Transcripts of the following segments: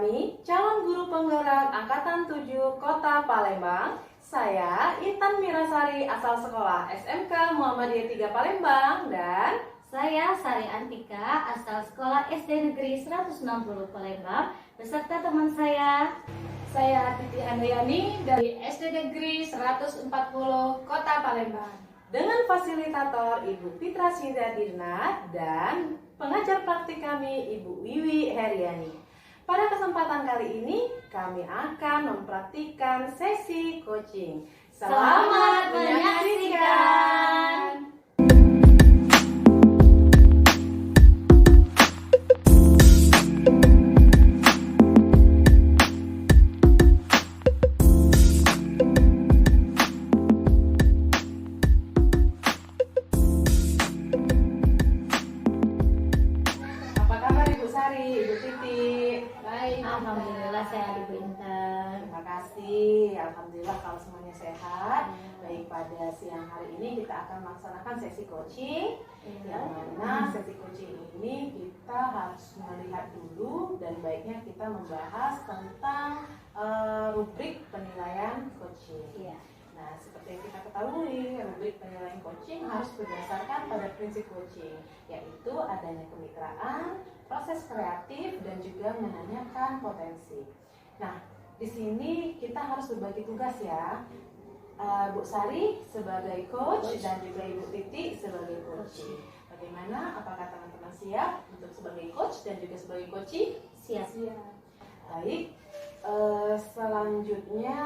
kami, calon guru penggerak Angkatan 7 Kota Palembang. Saya Intan Mirasari, asal sekolah SMK Muhammadiyah 3 Palembang, dan saya Sari Antika, asal sekolah SD Negeri 160 Palembang, beserta teman saya. Saya Titi Andriani dari SD Negeri 140 Kota Palembang. Dengan fasilitator Ibu Fitra Sidadirna dan pengajar praktik kami Ibu Wiwi Heriani. Pada kesempatan kali ini kami akan mempraktikkan sesi coaching. Selamat menyaksikan. Alhamdulillah sehat Ibu Intan. Terima kasih. Alhamdulillah kalau semuanya sehat. Baik, pada siang hari ini kita akan melaksanakan sesi coaching. Yang mana sesi coaching ini kita harus melihat dulu dan baiknya kita membahas tentang rubrik penilaian coaching. Nah, seperti yang kita ketahui, rubrik penilaian coaching harus berdasarkan pada prinsip coaching, yaitu adanya kemitraan, proses kreatif, dan juga menanyakan potensi. Nah, di sini kita harus berbagi tugas ya. Bu Sari sebagai coach dan juga Ibu Titi sebagai coach. Bagaimana? Apakah teman-teman siap untuk sebagai coach dan juga sebagai coaching? Siap. Baik. Selanjutnya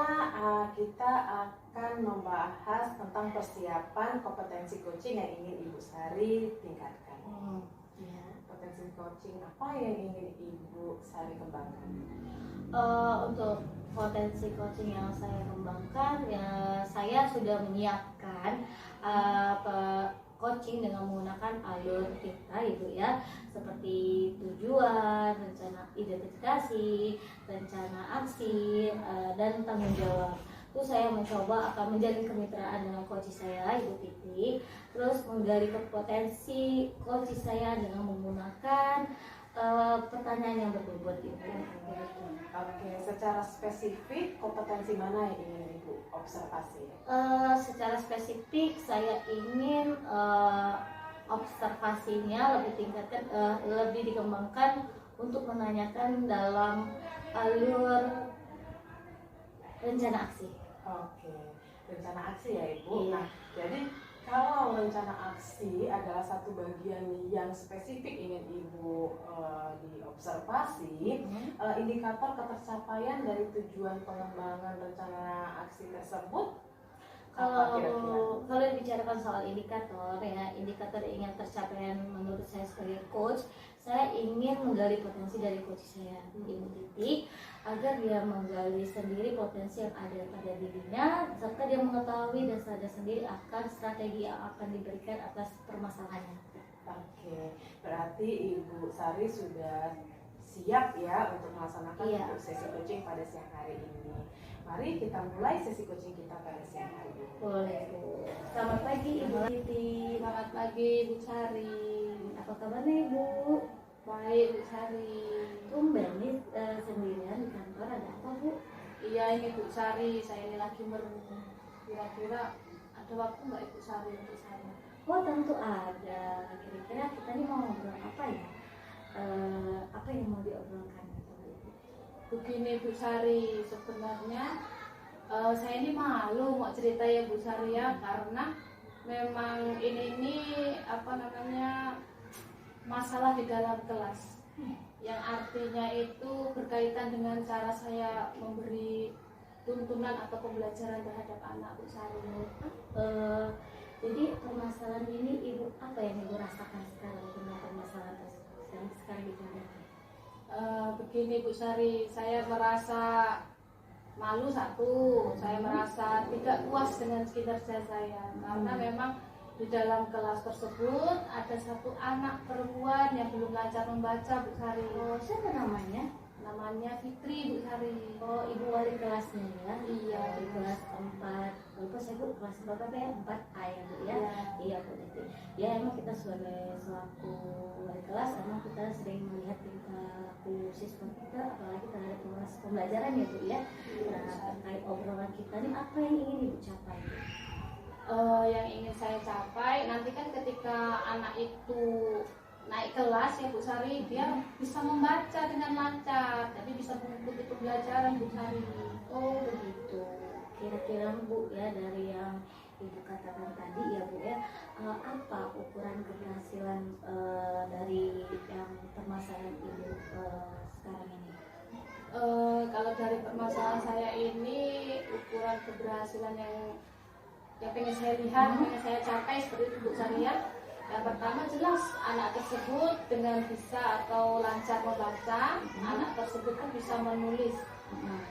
kita akan membahas tentang persiapan kompetensi coaching yang ingin Ibu Sari tingkatkan. Potensi coaching apa yang ingin Ibu Sari kembangkan? Untuk potensi coaching yang saya kembangkan, ya saya sudah menyiapkan coaching dengan menggunakan alur kita Ibu ya, seperti tujuan, rencana identifikasi, rencana aksi, dan tanggung jawab. Itu saya mencoba akan menjalin kemitraan dengan coach saya Ibu Titi, terus menggali potensi coach saya dengan menggunakan pertanyaan yang berbobot Ibu. Oke, secara spesifik kompetensi mana yang ingin Ibu observasi? Secara spesifik saya ingin observasinya lebih tingkatkan, lebih dikembangkan untuk menanyakan dalam alur rencana aksi. Oke, rencana aksi ya Ibu. Iya. Nah, jadi kalau rencana aksi adalah satu bagian yang spesifik ingin Ibu diobservasi, indikator ketercapaian dari tujuan pengembangan rencana aksi tersebut apa kira-kira? Kalau dibicarakan soal indikator ya, indikator yang ingin tercapai menurut saya sebagai coach, saya ingin menggali potensi dari coach saya Ibu Titi, agar dia menggali sendiri potensi yang ada pada dirinya, serta dia mengetahui dan sadar sendiri akan strategi yang akan diberikan atas permasalahannya. Oke, berarti Ibu Sari sudah siap ya untuk melaksanakan sesi coaching pada siang hari ini. Mari kita mulai sesi coaching kita pada siang hari ini. Boleh Bu. Selamat pagi Ibu Titi. Selamat pagi Bu Sari. Apa kabarnya Ibu? Baik Bu Sari. Tumben nih sendirian di kantor, ada apa Bu? Iya ini Bu Sari, saya ini lagi merenung. Kira-kira ada waktu nggak Ibu Sari untuk saya? Oh tentu ada. Kira-kira kita ini mau ngobrol apa ya? Apa yang mau diobrolkan? Begini Bu Sari, sebenarnya saya ini malu mau cerita ya Bu Sari ya, karena memang ini apa namanya masalah di dalam kelas, yang artinya itu berkaitan dengan cara saya memberi tuntunan atau pembelajaran terhadap anak Bu Sari. Jadi permasalahan ini Ibu, apa yang Ibu rasakan sekarang dengan permasalahan yang sekarang dihadapi? Begini Bu Sari, saya merasa malu satu, saya merasa tidak puas dengan kinerja saya, karena memang di dalam kelas tersebut ada satu anak perempuan yang belum lancar membaca Bu Sari. Oh, siapa namanya? namanya Fitri Bu Sari. Oh, ibu wali kelasnya ya? Iya. Di kelas 4. Lupa saya bu, kelas berapa ya? 4A ya bu ya? Iya. Iya bu Titi. Ya emang kita sebagai selaku wali kelas, emang kita sering melihat tingkah laku siswa kita, apalagi terhadap proses pembelajaran ya bu ya. Nah, terkait obrolan kita nih, apa yang ingin ibu capai? Yang ingin saya capai nanti kan ketika anak itu naik kelas ya Bu Sari, dia bisa membaca dengan lancar, jadi bisa mengikuti pembelajaran Bu Sari. Oh begitu. Kira-kira bu ya, dari yang ibu katakan tadi ya bu ya, apa ukuran keberhasilan dari yang permasalahan ibu sekarang ini? Kalau dari permasalahan saya ini, ukuran keberhasilan yang pengen saya lihat, pengen saya capai seperti itu Bu Sari ya. Yang pertama jelas anak tersebut dengan bisa atau lancar membaca, anak tersebut pun bisa menulis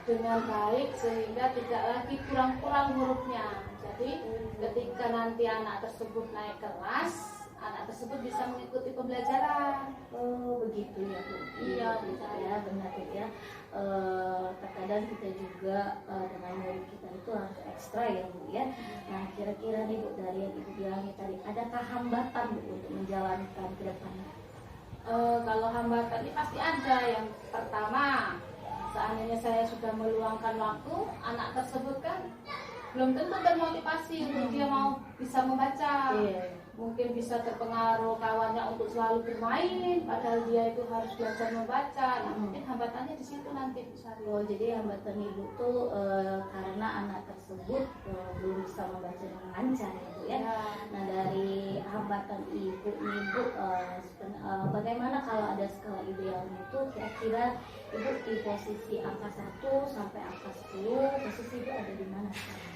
dengan baik sehingga tidak lagi kurang-kurang hurufnya. Jadi ketika nanti anak tersebut naik kelas, anak tersebut bisa mengikuti pembelajaran. Oh begitu ya bu. Iya Bu begitu Sari. ya, benar bu ya. Terkadang kita juga dengan murid kita itu harus ekstra ya bu ya. Nah kira-kira nih bu, dari yang ibu bilang tadi, adakah hambatan bu untuk menjalankan ke depannya? Kalau hambatan ini pasti ada. Yang pertama, seandainya saya sudah meluangkan waktu, anak tersebut kan belum tentu termotivasi untuk dia mau bisa membaca. Iya. Mungkin bisa terpengaruh kawannya untuk selalu bermain, padahal dia itu harus belajar membaca. Nah, mungkin hambatannya di situ nanti Bu Sari. Oh, jadi hambatan ibu tuh karena anak tersebut belum bisa membaca dengan lancar ya bu ya. Ya. Nah dari hambatan ibu nih bu, bagaimana kalau ada skala ideal itu, kira-kira ibu di posisi angka 1 sampai angka 10, posisi ibu ada di mana sekarang?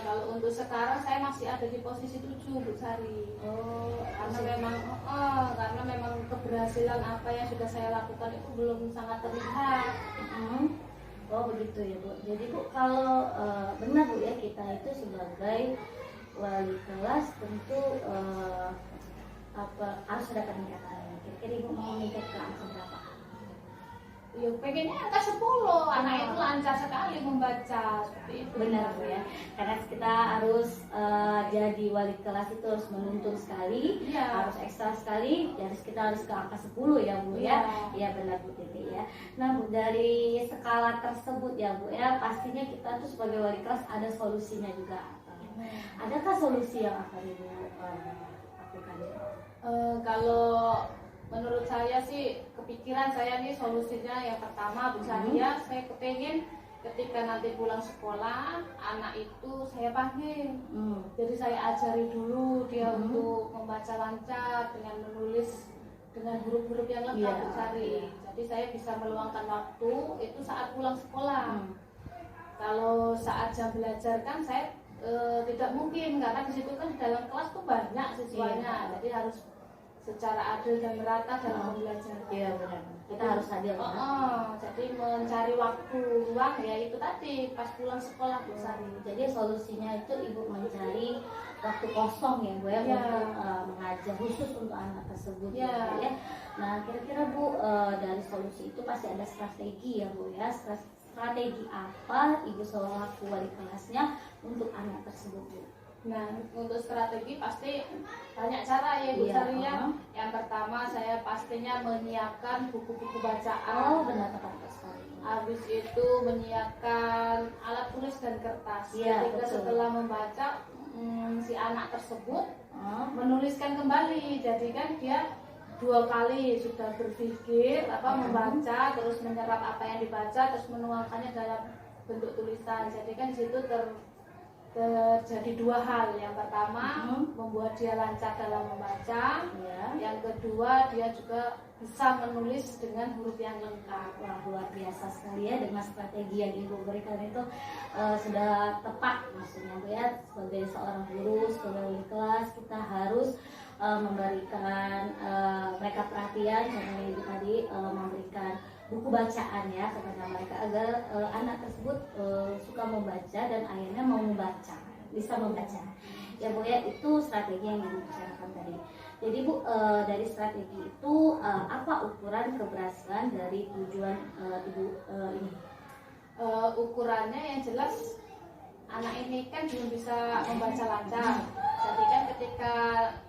Kalau untuk sekarang saya masih ada di posisi 7 Bu Sari. Oh, Karena memang keberhasilan apa yang sudah saya lakukan itu belum sangat terlihat. Oh begitu ya bu. Jadi bu, kalau benar bu ya, kita itu sebagai wali kelas tentu harus ada peningkatan. Kira-kira ibu mau meningkat ke angka berapa? Ya pengennya angka 10, anak itu lancar sekali membaca seperti itu. Benar bu ya, karena kita harus jadi wali kelas itu harus menuntun sekali, Iya. harus ekstra sekali, jadi kita harus ke angka 10 ya bu ya. Iya. Iya benar bu Titi ya. Nah bu, dari skala tersebut ya bu ya, pastinya kita tuh sebagai wali kelas ada solusinya juga. Adakah solusi yang akan ibu lakukan? Kalau menurut saya sih, kepikiran saya nih solusinya yang pertama Bu Sari ya, saya kepengen ketika nanti pulang sekolah anak itu saya panggil. Jadi saya ajari dulu dia untuk membaca lancar dengan menulis dengan huruf-huruf yang lengkap Iya, Bu Sari. iya. Jadi saya bisa meluangkan waktu itu saat pulang sekolah. Kalau saat jam belajar kan saya tidak mungkin, karena di situ kan di dalam kelas tuh banyak siswanya, Iya. jadi harus secara adil dan merata dalam pembelajaran. Iya benar. Kita harus hadir. Jadi mencari waktu luang ya itu tadi pas pulang sekolah Bu Sari. Jadi solusinya itu ibu mencari waktu kosong ya bu ya, Iya. untuk mengajar khusus untuk anak tersebut Iya. gitu ya. Nah kira-kira bu, dari solusi itu pasti ada strategi ya bu ya. Strategi apa ibu selaku wali kelasnya untuk anak tersebut bu? Nah, untuk strategi pasti banyak cara ya Bu Iya, Sari ya. Yang pertama saya pastinya menyiapkan buku-buku bacaan. Oh benar, tepat sekali. Habis itu menyiapkan alat tulis dan kertas. Iya, Ketika betul. setelah membaca si anak tersebut menuliskan kembali. Jadi kan dia 2 kali sudah berpikir membaca, terus menyerap apa yang dibaca, terus menuangkannya dalam bentuk tulisan. Jadi kan di situ terjadi 2 hal. Yang pertama membuat dia lancar dalam membaca. Iya. Yang kedua dia juga bisa menulis dengan huruf yang lengkap. Wah, luar biasa sekali ya, dengan strategi yang ibu berikan itu sudah tepat maksudnya bu ya. Sebagai seorang guru, sebagai wali kelas, kita harus memberikan mereka perhatian, karena ibu tadi memberikan buku bacaan ya kepada mereka agar anak tersebut suka membaca dan akhirnya mau membaca. bisa membaca. Ya Bu ya, itu strategi yang Ibu bicarakan tadi. Jadi Bu, dari strategi itu apa ukuran keberhasilan dari tujuan Ibu ini? Ukurannya yang jelas anak ini kan belum bisa membaca lancar. Jadi kan ketika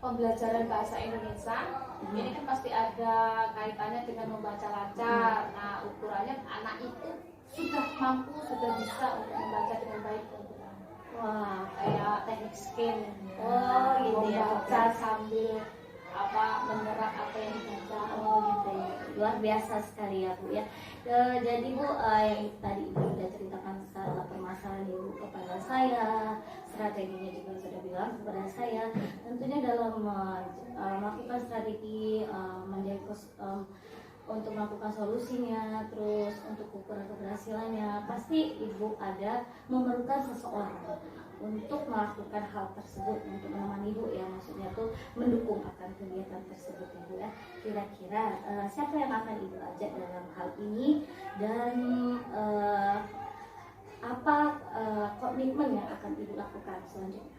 pembelajaran bahasa Indonesia ini kan pasti ada kaitannya dengan membaca lancar. Nah, ukurannya anak itu sudah mampu, sudah bisa untuk membaca dengan baik. Wah, Kayak teknik skim, oh gitu ya, membaca sambil menyerap apa yang dibaca. oh gitu ya, luar biasa sekali ya Bu ya. Jadi Bu, yang tadi Ibu sudah ceritakan masalah permasalahan Ibu kepada saya, strateginya juga sudah bilang kepada saya. Tentunya dalam melakukan strategi untuk melakukan solusinya, terus untuk ukuran keberhasilannya, pasti Ibu ada memerlukan seseorang untuk melakukan hal tersebut, untuk menemani Ibu ya, maksudnya tuh mendukung akan kegiatan tersebut Ibu ya. Kira-kira siapa yang akan Ibu ajak dalam hal ini, dan apa komitmen yang akan Ibu lakukan selanjutnya?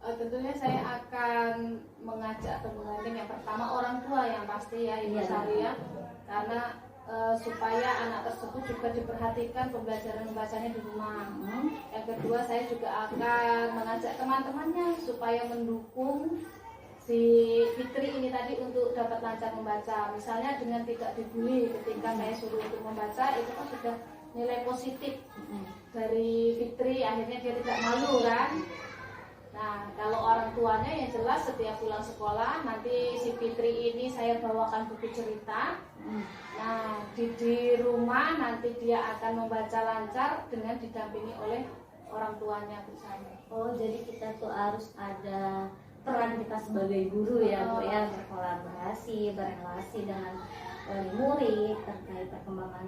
Tentunya saya akan mengajak atau menggandeng yang pertama orang tua yang pasti ya Ibu Sari ya, karena supaya anak tersebut juga diperhatikan pembelajaran membacanya di rumah. Yang kedua, saya juga akan mengajak teman-temannya supaya mendukung si Fitri ini tadi untuk dapat lancar membaca. Misalnya dengan tidak dibully ketika saya suruh untuk membaca, itu kan sudah nilai positif dari Fitri, akhirnya dia tidak malu kan. Nah, kalau orang tuanya yang jelas setiap pulang sekolah nanti si Fitri ini saya bawakan buku cerita. Nah, di rumah nanti dia akan membaca lancar dengan didampingi oleh orang tuanya bersama. Oh, jadi kita tuh harus ada peran kita sebagai guru ya Bu ya, berkolaborasi, berrelasi dengan wali murid terkait perkembangan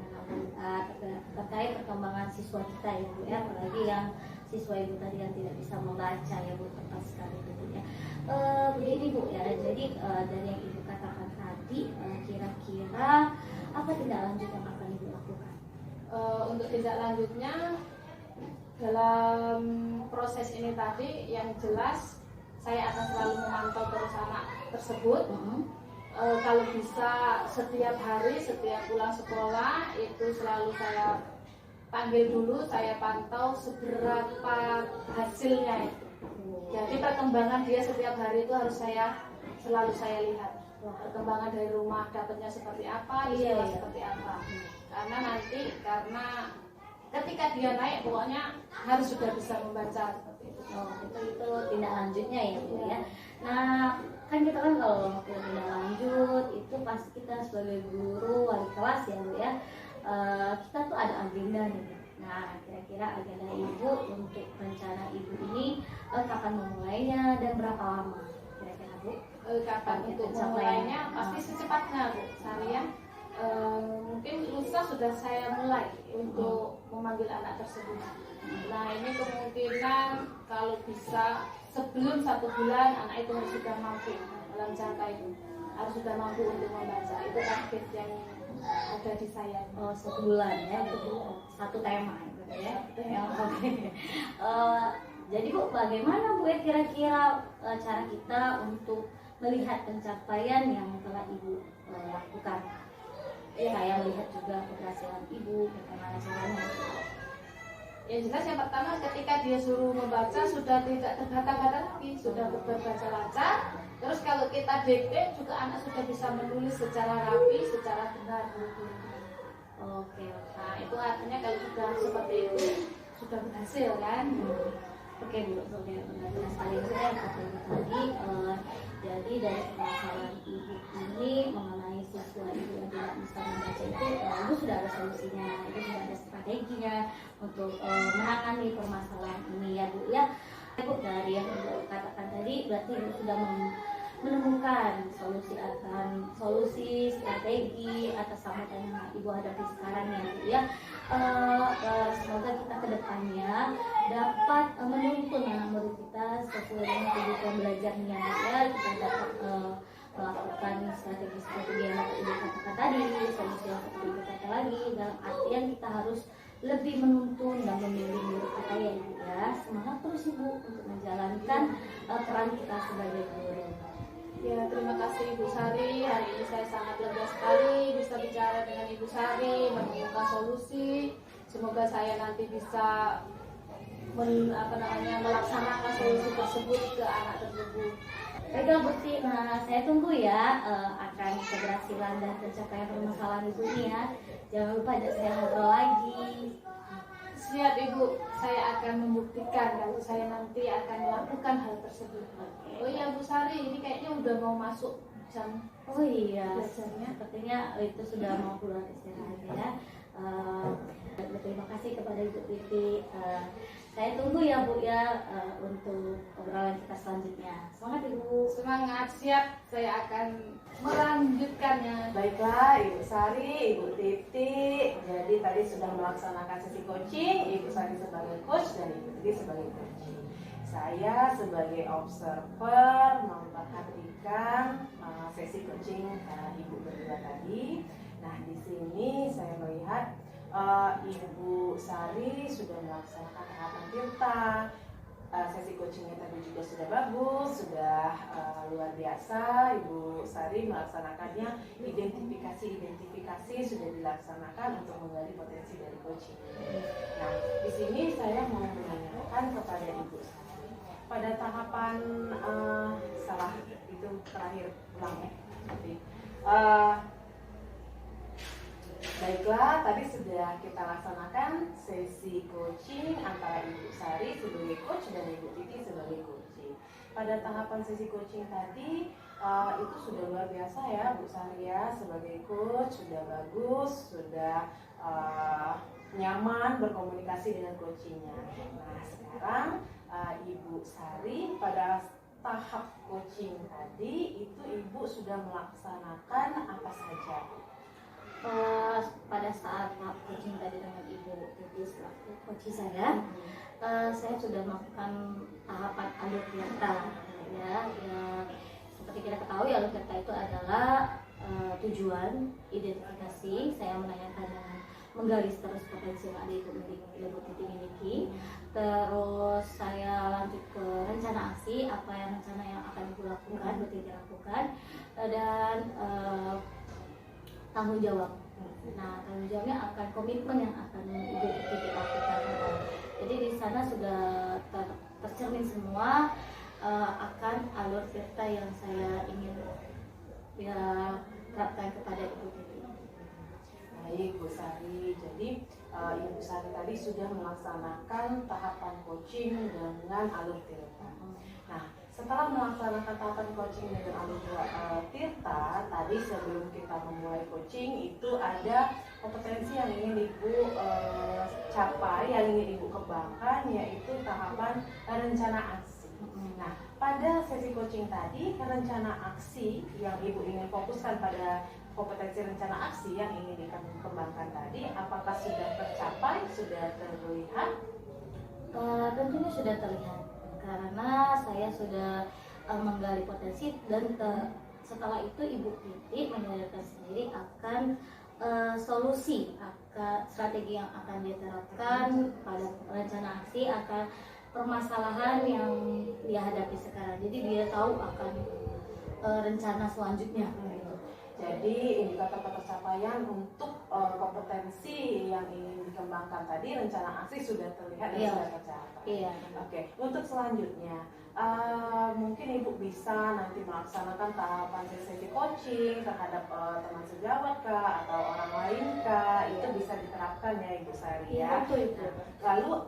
terkait perkembangan siswa kita ya Bu ya, apalagi yang siswa Ibu tadi yang tidak bisa membaca ya Bu, tepat sekali Bu ya. Begini Bu ya, jadi dari yang Ibu katakan tadi, kira-kira apa tindak lanjut yang akan Ibu lakukan? Untuk tindak lanjutnya dalam proses ini tadi yang jelas saya akan selalu memantau terus anak tersebut. Kalau bisa setiap hari, setiap pulang sekolah itu selalu saya panggil dulu, saya pantau seberapa hasilnya itu. Jadi perkembangan dia setiap hari itu harus selalu saya lihat. Perkembangan dari rumah dapatnya seperti apa, di sekolah seperti apa. Karena ketika dia naik pokoknya harus sudah bisa membaca seperti itu. Oh, itu tindak lanjutnya ya Bu ya. Nah, kan kita kan kalau mau tindak lanjut itu pasti kita sebagai guru wali kelas ya Bu ya, kita tuh ada agenda nih. Nah, kira-kira agenda Ibu untuk rencana Ibu ini kapan memulainya dan berapa lama kira-kira Bu? Kapan untuk memulainya? Pasti secepatnya Bu Saria. Mungkin lusa sudah saya mulai untuk memanggil anak tersebut. Nah, ini kemungkinan kalau bisa sebelum 1 bulan anak itu harus sudah mampu dalam jangka itu, harus sudah mampu untuk membaca. Itu target yang ada di saya. Oh, 1 bulan ya, satu tema gitu ya. Oke. Jadi Bu, bagaimana Bu ya kira-kira cara kita untuk melihat pencapaian yang telah Ibu lakukan? Saya melihat juga keberhasilan Ibu, bagaimana caranya? Yang jelas yang pertama ketika dia suruh membaca sudah tidak terbata-bata lagi, sudah berbaca lancar. Terus kalau kita dikte juga anak sudah bisa menulis secara rapi, secara benar. Oke. Nah, itu artinya kalau sudah seperti itu sudah berhasil kan? Oke Bu, benar sekali saya kata Ibu tadi. Jadi dari permasalahan Ibu ini mengenai siswa Ibu yang tidak bisa membaca itu, Ibu sudah ada solusinya, Ibu sudah ada strateginya untuk menangani permasalahan ini ya Bu ya. Bu, dari yang Ibu katakan tadi berarti Ibu sudah menemukan solusi strategi atas hambatan yang Ibu hadapi sekarang ya Bu ya. Semoga kita kedepannya dapat menuntun anak murid kita sesuai dengan kebutuhan belajarnya ya. Kita dapat melakukan strategi-strategi yang Ibu katakan tadi, solusi yang Ibu katakan lagi, dalam artian kita harus lebih menuntun dan membimbing diri kita ya Ibu ya. Semangat terus Ibu untuk menjalankan peran kita sebagai guru. Ya, terima kasih Ibu Sari. Hari ini saya sangat lega sekali bisa bicara dengan Ibu Sari, menemukan solusi. Semoga saya nanti bisa melaksanakan solusi tersebut ke anak tersebut. Baiklah Bu Tina, saya tunggu ya akan keberhasilan dan pencapaian permasalahan Ibu ini ya. Jangan lupa ajak saya ngobrol lagi. Siap Ibu, saya akan membuktikan kalau saya nanti akan melakukan hal tersebut. Oh iya Bu Sari, ini kayaknya udah mau masuk jam. Oh iya, belajarnya. sepertinya itu sudah mau pulang istirahat ya. Berterima kasih kepada Ibu Titi. Saya tunggu ya Bu ya untuk obrolan kita selanjutnya. Semangat Ibu. Semangat, siap. Saya akan melanjutkannya. Baiklah Ibu Sari, Ibu Titi. Jadi tadi sudah melaksanakan sesi coaching, Ibu Sari sebagai coach dan Ibu Titi sebagai coaching. Saya sebagai observer memperhatikan sesi coaching Ibu berdua tadi. Nah, di sini saya melihat Ibu Sari sudah melaksanakan tahapan tirta. Sesi coachingnya tadi juga sudah bagus, sudah luar biasa. Ibu Sari melaksanakannya, identifikasi sudah dilaksanakan untuk menggali potensi dari coaching. Nah, di sini saya mau menanyakan kepada Ibu Sari, pada tahapan salah itu terakhir ulang ya. Baiklah, tadi sudah kita laksanakan sesi coaching antara Ibu Sari sebagai coach dan Ibu Titi sebagai coaching. Pada tahapan sesi coaching tadi itu sudah luar biasa ya Bu Sari ya, sebagai coach sudah bagus, sudah nyaman berkomunikasi dengan coachingnya. Nah sekarang Ibu Sari pada tahap coaching tadi itu Ibu sudah melaksanakan apa saja? Pada saat coaching tadi dengan Ibu Titi selaku coach saya sudah melakukan tahapan alur tirta ya. Seperti kita ketahui alur tirta itu adalah tujuan, identifikasi, saya menanyakan dan menggaris terus potensi yang ada Ibu Titi miliki. Terus saya lanjut ke rencana aksi, apa yang rencana yang akan Ibu lakukan, Bu Titi lakukan, dan tanggung jawab. Nah, tanggung jawabnya akan komitmen yang akan Ibu Titi lakukan. Jadi di sana sudah tercermin semua akan alur tirta yang saya ingin terapkan kepada Ibu Titi. Baik Bu Sari, jadi Ibu Sari tadi sudah melaksanakan tahapan coaching dengan alur tirta. Nah, setelah melaksanakan tahapan coaching dengan alur tirta, tadi sebelum kita memulai coaching itu ada kompetensi yang ingin Ibu capai, yang ingin Ibu kembangkan, yaitu tahapan rencana aksi. Nah, pada sesi coaching tadi, rencana aksi yang Ibu ingin fokuskan pada kompetensi rencana aksi yang ingin dikembangkan tadi, apakah sudah tercapai, sudah terlihat? Tentunya sudah terlihat. Karena saya sudah menggali potensi dan setelah itu Ibu Titi menyadarkan sendiri akan solusi, akan strategi yang akan diterapkan pada rencana aksi, akan permasalahan yang dia hadapi sekarang. Jadi dia tahu akan rencana selanjutnya. Jadi indikator pencapaian untuk kompetensi yang ingin dikembangkan tadi, rencana aksi sudah terlihat dan sudah tercapai. Iya. Oke, untuk selanjutnya mungkin Ibu bisa nanti melaksanakan tahapan sesi coaching terhadap teman sejawat kah atau orang lain kah, itu bisa diterapkan ya Ibu Sari ya. Betul itu. Lalu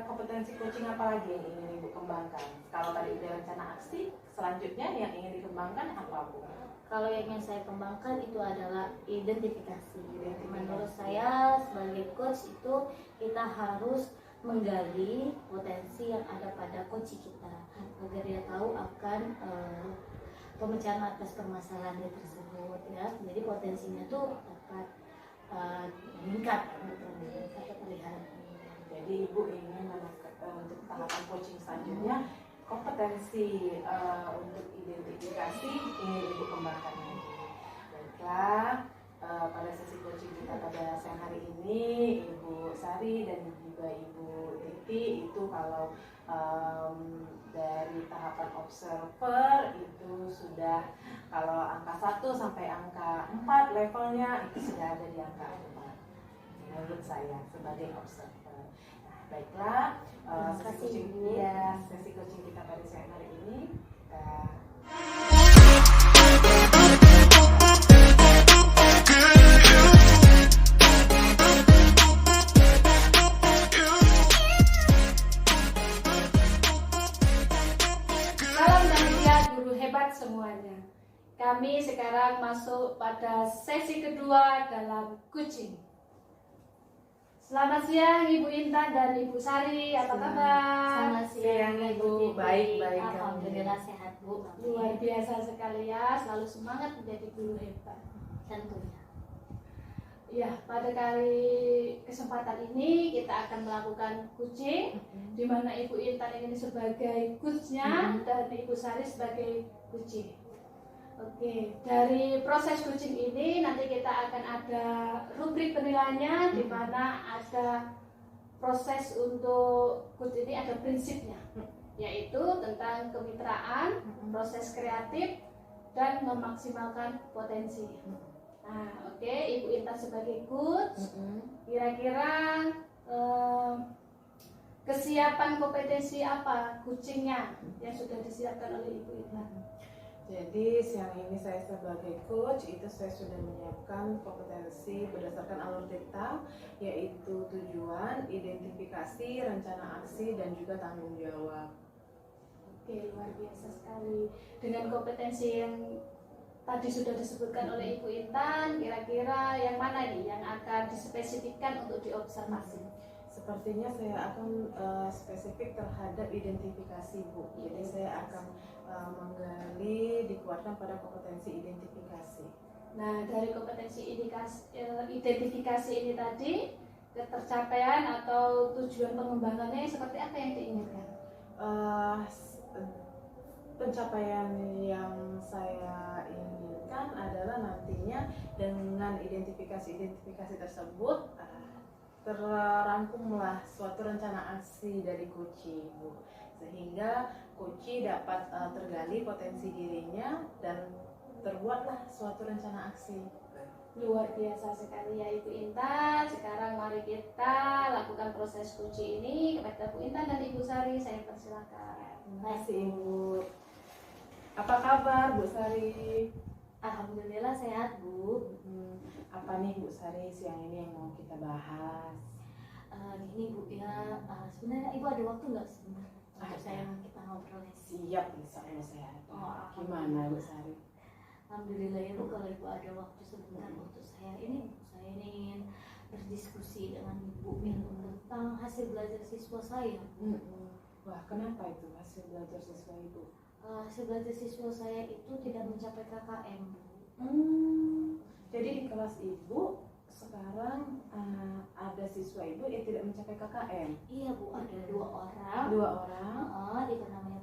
kompetensi coaching apa lagi yang ingin Ibu kembangkan? Kalau tadi udah rencana aksi, selanjutnya yang ingin dikembangkan apa Bu? Kalau yang ingin saya kembangkan itu adalah identifikasi. Menurut saya sebagai coach itu kita harus menggali potensi yang ada pada coach kita agar dia tahu akan pemecahan atas permasalahan dia tersebut ya. Jadi potensinya tuh dapat meningkat atau terlihat. Jadi Ibu ingin untuk tahapan coaching selanjutnya kompetensi untuk identifikasi ingin Ibu kembangkan lagi. Baiklah, pada sesi coaching kita pada siang hari ini, Ibu Sari dan juga Ibu Titi itu kalau dari tahapan observer itu sudah, kalau angka 1 sampai angka 4 levelnya itu sudah ada di angka 4 menurut saya sebagai observer. Nah, baiklah, sesi coaching kita pada siang hari ini semuanya. Kami sekarang masuk pada sesi kedua dalam coaching. Selamat siang Ibu Intan dan Ibu Sari, apa kabar? Selamat siang Ibu. Baik. Alhamdulillah sehat Bu. Luar biasa sekali ya, selalu semangat menjadi guru hebat. Tentunya. Ya, pada kali kesempatan ini kita akan melakukan coaching, di mana Ibu Intan ini sebagai coachnya dan Ibu Sari sebagai coaching. Oke, dari proses coaching ini nanti kita akan ada rubrik penilaiannya, di mana ada proses untuk coach ini ada prinsipnya, yaitu tentang kemitraan, proses kreatif, dan memaksimalkan potensi. Nah, oke, Ibu Intan sebagai coach, kira-kira kesiapan kompetensi apa coachingnya yang sudah disiapkan oleh Ibu Intan? Jadi siang ini saya sebagai coach itu saya sudah menyiapkan kompetensi berdasarkan alur dikta, yaitu tujuan, identifikasi, rencana aksi, dan juga tanggung jawab. Oke, luar biasa sekali. Dengan kompetensi yang tadi sudah disebutkan oleh Ibu Intan, kira-kira yang mana nih yang akan dispesifikkan untuk diobservasi? Sepertinya saya akan spesifik terhadap identifikasi, Bu. Jadi saya akan menggali, dikuatkan pada kompetensi identifikasi. Nah, dari kompetensi identifikasi ini tadi, ketercapaian atau tujuan pengembangannya seperti apa yang diinginkan? Pencapaian yang saya inginkan adalah nantinya dengan identifikasi tersebut terrangkumlah suatu rencana aksi dari coaching, Bu, sehingga coaching dapat tergali potensi dirinya dan terbuatlah suatu rencana aksi. Luar biasa sekali ya Ibu Intan. Sekarang mari kita lakukan proses coaching ini kepada Bu Intan dan Ibu Sari. Saya persilakan. Terima kasih Ibu. Apa kabar Bu Sari? Alhamdulillah sehat Bu. Apa nih Bu Sari siang ini yang mau kita bahas? Gini Bu ya, sebenarnya Ibu ada waktu nggak sebentar untuk saya kita ngobrol? Siap, bisa sehat. Gimana Bu Sari? Alhamdulillah ya Bu, kalau Ibu ada waktu sebentar untuk saya ingin berdiskusi dengan Ibu tentang hasil belajar siswa saya. Wah, kenapa itu hasil belajar siswa Ibu? Hasil belajar siswa saya itu tidak mencapai KKM. Jadi di kelas Ibu sekarang ada siswa Ibu yang tidak mencapai KKM? Iya Bu, ada dua orang. Itu namanya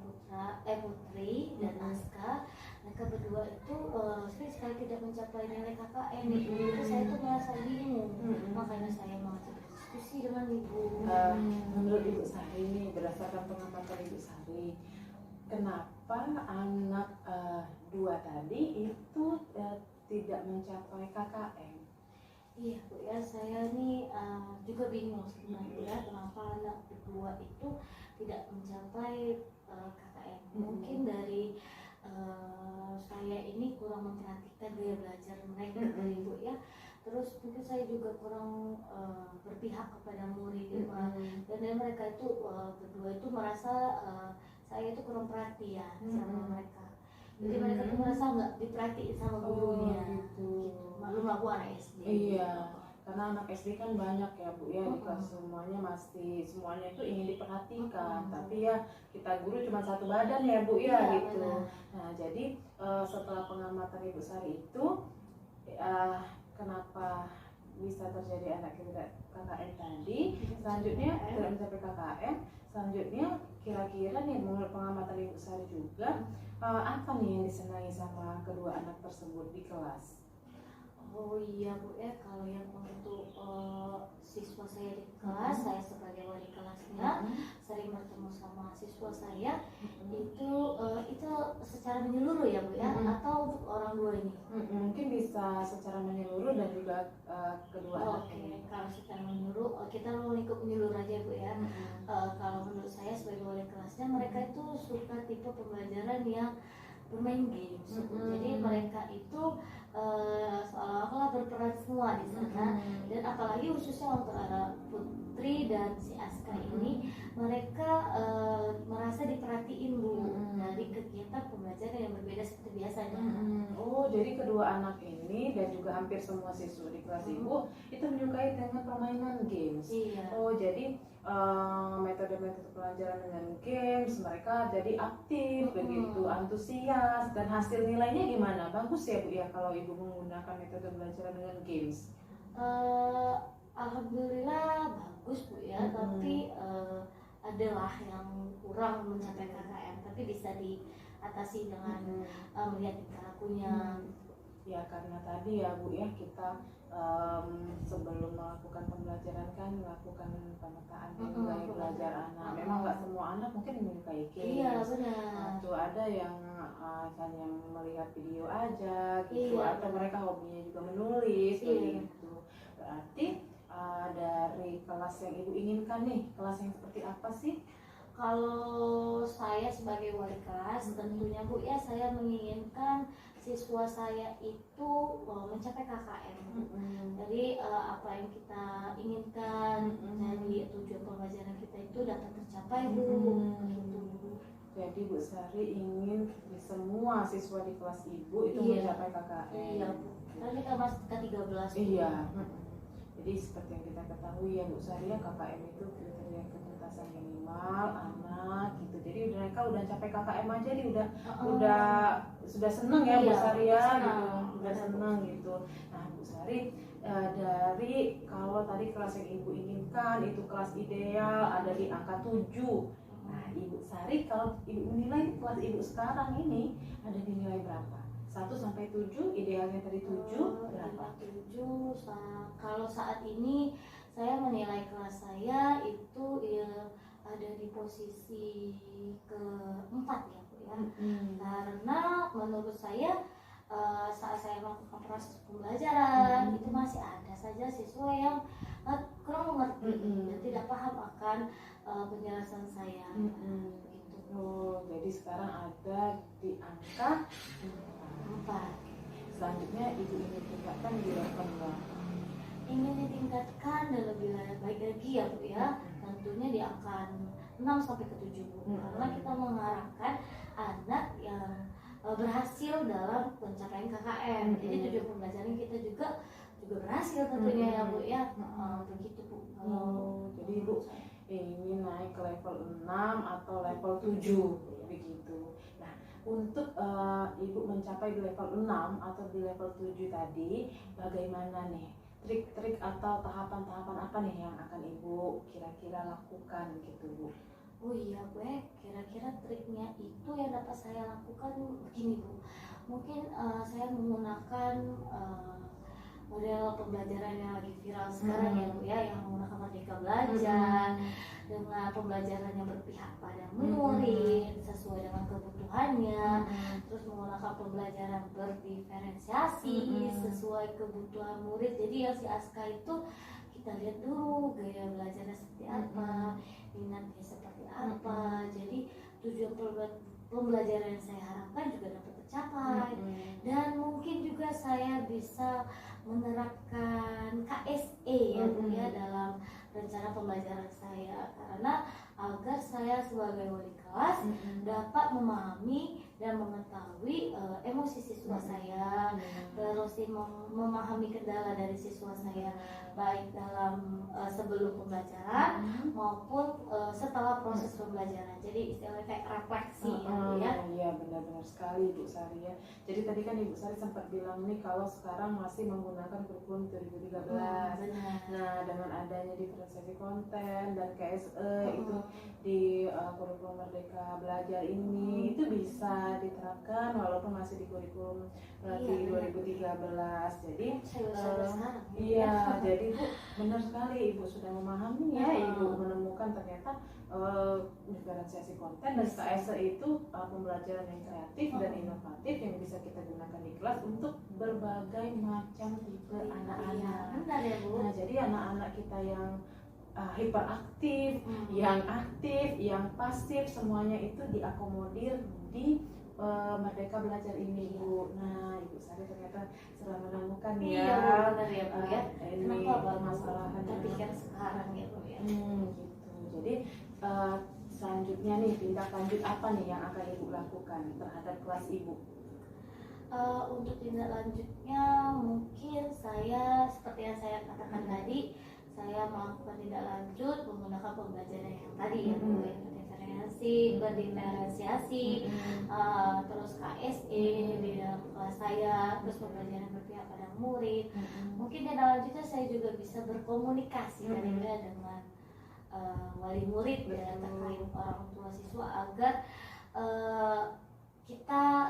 Putri dan Aska. Mereka berdua itu sering sekali tidak mencapai nilai KKM. Itu saya tuh merasa bingung. Makanya saya mau berdiskusi dengan Ibu. Menurut Ibu Sari ini, berdasarkan pengamatan Ibu Sari, kenapa anak dua tadi itu tidak mencapai KKM? Iya Bu ya, saya nih juga bingung sebenarnya kenapa anak kedua itu tidak mencapai KKM. Mungkin dari saya ini kurang memperhatikan gaya belajar mereka Bu ya. Terus mungkin saya juga kurang berpihak kepada murid dan mereka itu berdua itu merasa saya itu kurang perhatian sama mereka. Jadi mereka tuh merasa nggak diperhatiin sama gurunya. Gitu. Maklum aku anak SD. Iya, karena anak SD kan banyak ya Bu ya, di kelas semuanya itu ingin diperhatikan. Tapi ya kita guru cuma satu badan ya Bu ya, gitu. Benar. Nah jadi setelah pengamatan Ibu Sari itu, kenapa bisa terjadi anak tidak KKM tadi? Selanjutnya tidak mencapai KKM. Selanjutnya kira-kira nih menurut pengamatan Ibu Sari juga, apa nih yang disenangi sama kedua anak tersebut di kelas? Oh iya Bu ya, kalau yang untuk siswa saya di kelas, saya sebagai wali kelasnya sering bertemu sama siswa saya itu secara menyeluruh ya Bu ya, atau untuk orang dua ini? Mungkin bisa secara menyeluruh dan juga kedua anak Oke, ini. kalau secara menyeluruh kita mau lingkup menyeluruh aja Bu ya. Kalau menurut saya sebagai wali kelasnya, mereka itu suka tipe pembelajaran yang bermain games. Jadi mereka itu seolah-olah berperan semua di sana. Dan apalagi khususnya untuk anak Putri dan si Aska ini, mereka merasa diperhatiin Bu dari kegiatan pembelajaran yang berbeda seperti biasanya. Oh, jadi kedua anak ini dan juga hampir semua siswa di kelas Ibu itu menyukai dengan permainan games. Iya. Oh, jadi metode-metode pelajaran dengan games mereka jadi aktif, begitu antusias, dan hasil nilainya gimana? Bagus ya Bu ya kalau Ibu menggunakan metode belajar dengan games. Alhamdulillah bagus Bu ya, tapi adalah yang kurang mencapai KKM, tapi bisa diatasi dengan melihat tingkah lakunya. Ya karena tadi ya Bu ya kita sebelum melakukan pembelajaran kan melakukan pemetaan nilai belajar anak. Memang nggak semua anak mungkin menyukai games. Iya benar. Tuh ada yang hanya melihat video aja gitu, atau mereka hobinya juga menulis gitu. Berarti dari kelas yang Ibu inginkan nih, kelas yang seperti apa sih? Kalau saya sebagai wali kelas tentunya Bu ya, saya menginginkan siswa saya itu mencapai KKM. Jadi apa yang kita inginkan dari tujuan pembelajaran kita itu dapat tercapai Bu. Jadi Bu Sari ingin semua siswa di kelas Ibu itu mencapai KKM. Iya Bu. Karena kita masih ke-13. Iya. Jadi seperti yang kita ketahui ya Bu Sari, ya KKM itu kriteria ketuntasan minimal anak gitu. Jadi mereka udah capai KKM aja nih sudah seneng ya Bu Sari ya gitu. Udah seneng gitu. Nah Bu Sari dari kalau tadi kelas yang Ibu inginkan itu kelas ideal ada di angka 7. Nah Ibu Sari kalau Ibu menilai kelas Ibu sekarang ini ada di nilai berapa? 1 sampai 7, idealnya tadi 7 berapa? 7. Kalau saat ini saya menilai kelas saya itu ada di posisi keempat ya Bu ya. Karena menurut saya saat saya melakukan proses pembelajaran itu masih ada saja siswa yang kurang mengerti dan tidak paham akan penjelasan saya. Gitu. Oh, jadi sekarang ada di angka 4. Selanjutnya Ibu ingin tingkatkan di level berapa? Ingin ditingkatkan dan lebih baik lagi ya Bu ya, tentunya di angka 6 sampai ke 7 Bu. Karena kita mengharapkan anak yang berhasil dalam pencapaian KKM. Jadi tujuan pembelajaran kita juga berhasil tentunya ya Bu ya. Begitu Bu. Jadi Ibu ingin naik ke level 6 atau level 7 begitu. Nah, untuk Ibu mencapai di level 6 atau di level 7 tadi, bagaimana nih trik-trik atau tahapan-tahapan apa nih yang akan Ibu kira-kira lakukan gitu Bu? Oh iya Bu, kira-kira triknya itu yang dapat saya lakukan begini Bu. Mungkin saya menggunakan model pembelajaran yang lagi viral sekarang ya Bu ya, yang menggunakan Merdeka Belajar dengan pembelajaran yang berpihak pada murid sesuai dengan kebutuhannya, terus menggunakan pembelajaran berdiferensiasi sesuai kebutuhan murid. Jadi yang si Aska itu kita lihat dulu gaya belajarnya seperti apa, minatnya seperti apa. Jadi tujuan pembelajaran yang saya harapkan juga dapat tercapai. Dan mungkin juga saya bisa menerapkan KSE ya Bu ya dalam rencana pembelajaran saya, karena agar saya sebagai wali kelas dapat memahami dan mengetahui emosi siswa saya, terus memahami kendala dari siswa saya baik dalam sebelum pembelajaran maupun setelah proses pembelajaran. Jadi istilahnya kayak refleksi ya. Iya benar-benar sekali Bu Sari ya. Jadi tadi kan Ibu Sari sempat bilang nih kalau sekarang masih menggunakan kurikulum 2013. Nah dengan adanya diferensiasi konten dan KSE itu di kurikulum Merdeka Belajar ini itu bisa diterapkan walaupun masih di kurikulum pelatih 2013. Jadi iya, jadi Bu benar sekali, Ibu sudah memahami ya, Ibu menemukan ternyata diferensiasi konten dan KSE itu pembelajaran yang kreatif dan inovatif yang bisa kita gunakan di kelas untuk berbagai macam tipe anak-anak. Benar ya Bu. Nah, jadi anak-anak kita yang hiperaktif, yang aktif, yang pasif, semuanya itu diakomodir di Merdeka Belajar ini, Bu. Nah, Ibu Sari ternyata sudah menemukan Iya, ya, benar ya Bu ya. ini permasalahan terpikir sekarang ya Bu ya. gitu. Jadi selanjutnya nih, tindak lanjut apa nih yang akan Ibu lakukan terhadap kelas Ibu? Untuk tindak lanjutnya mungkin saya seperti yang saya katakan tadi, saya melakukan tindak lanjut menggunakan pembelajaran yang tadi ya Bu, berdiferensiasi, terus KSE di dalam kelas saya, terus pembelajaran berpihak pada murid. Mungkin tindak lanjutnya saya juga bisa berkomunikasi kan ya dengan wali murid ya, terkait orang tua siswa agar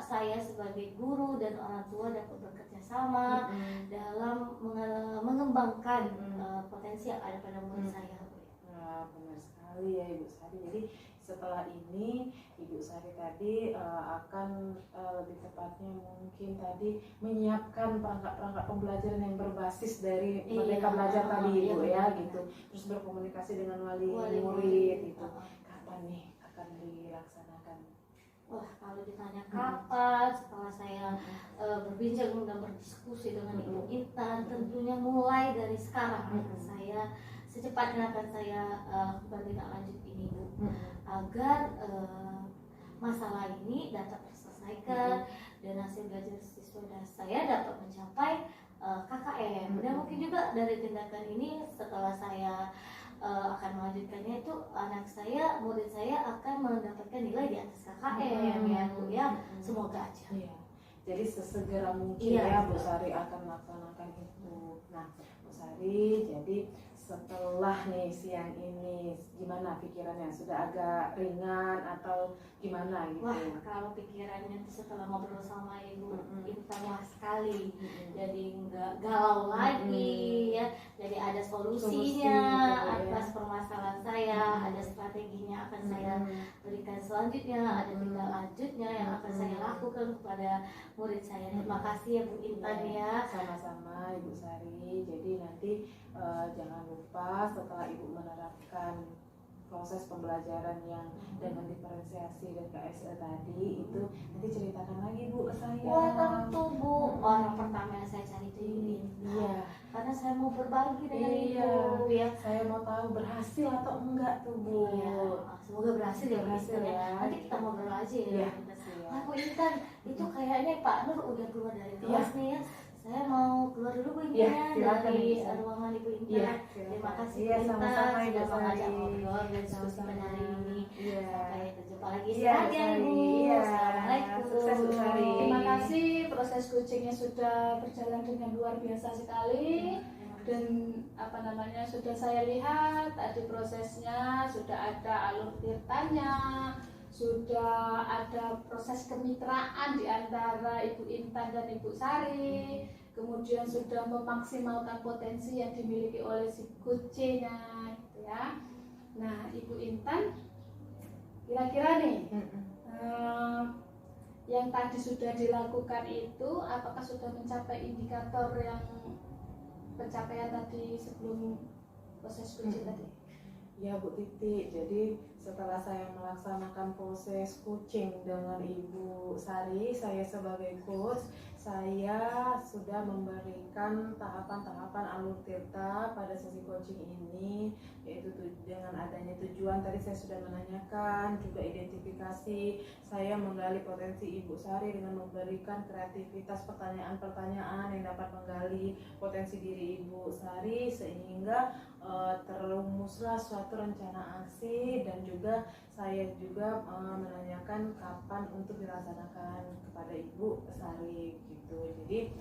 saya sebagai guru dan orang tua dapat bekerja sama dalam mengembangkan potensi yang ada pada murid saya. Nah, benar sekali ya Ibu Sari. Jadi setelah ini Ibu Sari tadi akan lebih tepatnya mungkin tadi menyiapkan perangkat-perangkat pembelajaran yang berbasis dari Merdeka Belajar tadi Ibu ya gitu. Terus berkomunikasi dengan wali murid gitu. Kapan nih akan dilaksanakan? Wah, kalau ditanya kapan, setelah saya berbincang dan berdiskusi dengan Ibu Intan, tentunya mulai dari sekarang saya secepatnya akan saya bertindak lanjut ini Bu, agar masalah ini dapat terselesaikan dan hasil belajar siswa dan saya dapat mencapai KKM. Dan mungkin juga dari tindakan ini setelah saya akan melanjutkannya itu anak saya, murid saya akan mendapatkan nilai di atas KKM ya Bu ya. Semoga aja. Iya. Jadi sesegera mungkin ya Bu Sari akan melaksanakan itu. Nah, Bu Sari, jadi setelah nih siang ini gimana pikirannya? Sudah agak ringan atau gimana gitu? Wah, kalau pikirannya setelah ngobrol sama Ibu Intan sekali, jadi nggak galau lagi ya, jadi ada solusinya atas permasalahan saya, ada strateginya akan saya berikan selanjutnya, ada tindak lanjutnya yang akan saya lakukan kepada murid saya. Terima kasih ya Bu Intan ya. Sama-sama Ibu Sari. Jadi nanti jangan lupa setelah Ibu menerapkan proses pembelajaran yang dengan diferensiasi dan KSE tadi itu nanti ceritakan lagi Bu ke saya. Wah, tentu Bu. Orang pertama yang saya cari itu Ibu Intan. Iya. Karena saya mau berbagi dengan Ibu ya. Saya mau tahu berhasil atau enggak tuh Bu. Iya. Semoga berhasil ya Bu Intan ya. Nanti kita ngobrol aja ya. Nah Bu Intan, itu kayaknya Pak Nur udah keluar dari kelas nih ya. Saya mau keluar dulu Bu Intan dari ruangan Ibu Intan. Terima kasih Bu Intan sudah mengajak ngobrol dan diskusi pada hari ini. Sampai berjumpa lagi saja Ibu. Assalamualaikum. Sukses Bu Sari. Terima kasih, proses coachingnya sudah berjalan dengan luar biasa sekali. Dan sudah saya lihat tadi prosesnya sudah ada alur tirtanya, sudah ada proses kemitraan di antara Ibu Intan dan Ibu Sari, kemudian sudah memaksimalkan potensi yang dimiliki oleh si coachnya gitu ya. Nah Ibu Intan, kira-kira nih yang tadi sudah dilakukan itu apakah sudah mencapai indikator yang pencapaian tadi sebelum proses coaching tadi? Ya Bu Titi, jadi setelah saya melaksanakan proses coaching dengan Ibu Sari, saya sebagai coach, saya sudah memberikan tahapan-tahapan alur tirta pada sesi coaching ini, yaitu dengan adanya tujuan tadi saya sudah menanyakan, juga identifikasi, saya menggali potensi Ibu Sari dengan memberikan kreativitas pertanyaan-pertanyaan yang dapat menggali potensi diri Ibu Sari sehingga terumuslah suatu rencana aksi, dan juga saya juga menanyakan kapan untuk dilaksanakan kepada Ibu Sari gitu. Jadi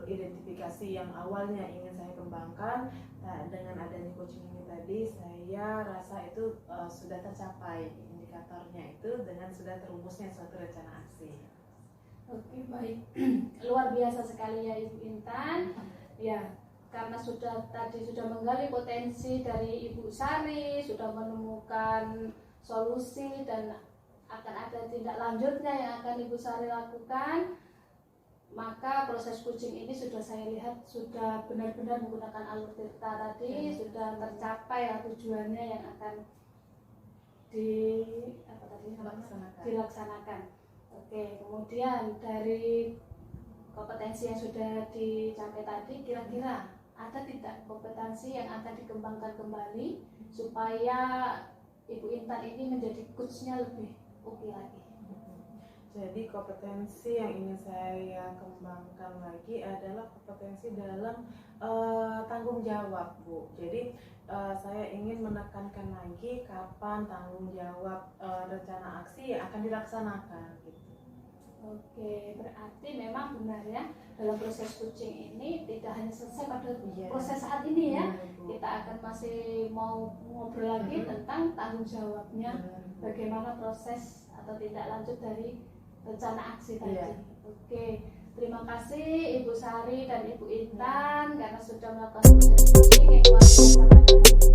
identifikasi yang awalnya ingin saya kembangkan, dengan adanya coaching ini tadi saya rasa itu sudah tercapai indikatornya itu dengan sudah terumusnya suatu rencana aksi. Oke, baik. Luar biasa sekali ya Ibu Intan. Ya, karena tadi sudah menggali potensi dari Ibu Sari, sudah menemukan solusi dan akan ada tindak lanjutnya yang akan Ibu Sari lakukan, maka proses coaching ini sudah saya lihat sudah benar-benar menggunakan alur tirta tadi, sudah tercapai lah tujuannya yang akan dilaksanakan. Oke, kemudian dari kompetensi yang sudah dicapai tadi, kira-kira ada tidak kompetensi yang akan dikembangkan kembali supaya Ibu Intan ini menjadi coachnya lebih oke lagi? Jadi kompetensi yang ingin saya kembangkan lagi adalah kompetensi dalam tanggung jawab, Bu. Jadi saya ingin menekankan lagi kapan tanggung jawab rencana aksi yang akan dilaksanakan gitu. Oke, berarti memang benar ya, dalam proses coaching ini tidak hanya selesai pada proses saat ini ya. Kita akan masih mau ngobrol lagi tentang tanggung jawabnya, bagaimana proses atau tindak lanjut dari rencana aksi tadi. Oke, terima kasih Ibu Sari dan Ibu Intan karena sudah melakukan proses coaching yang luar biasa pada hari ini.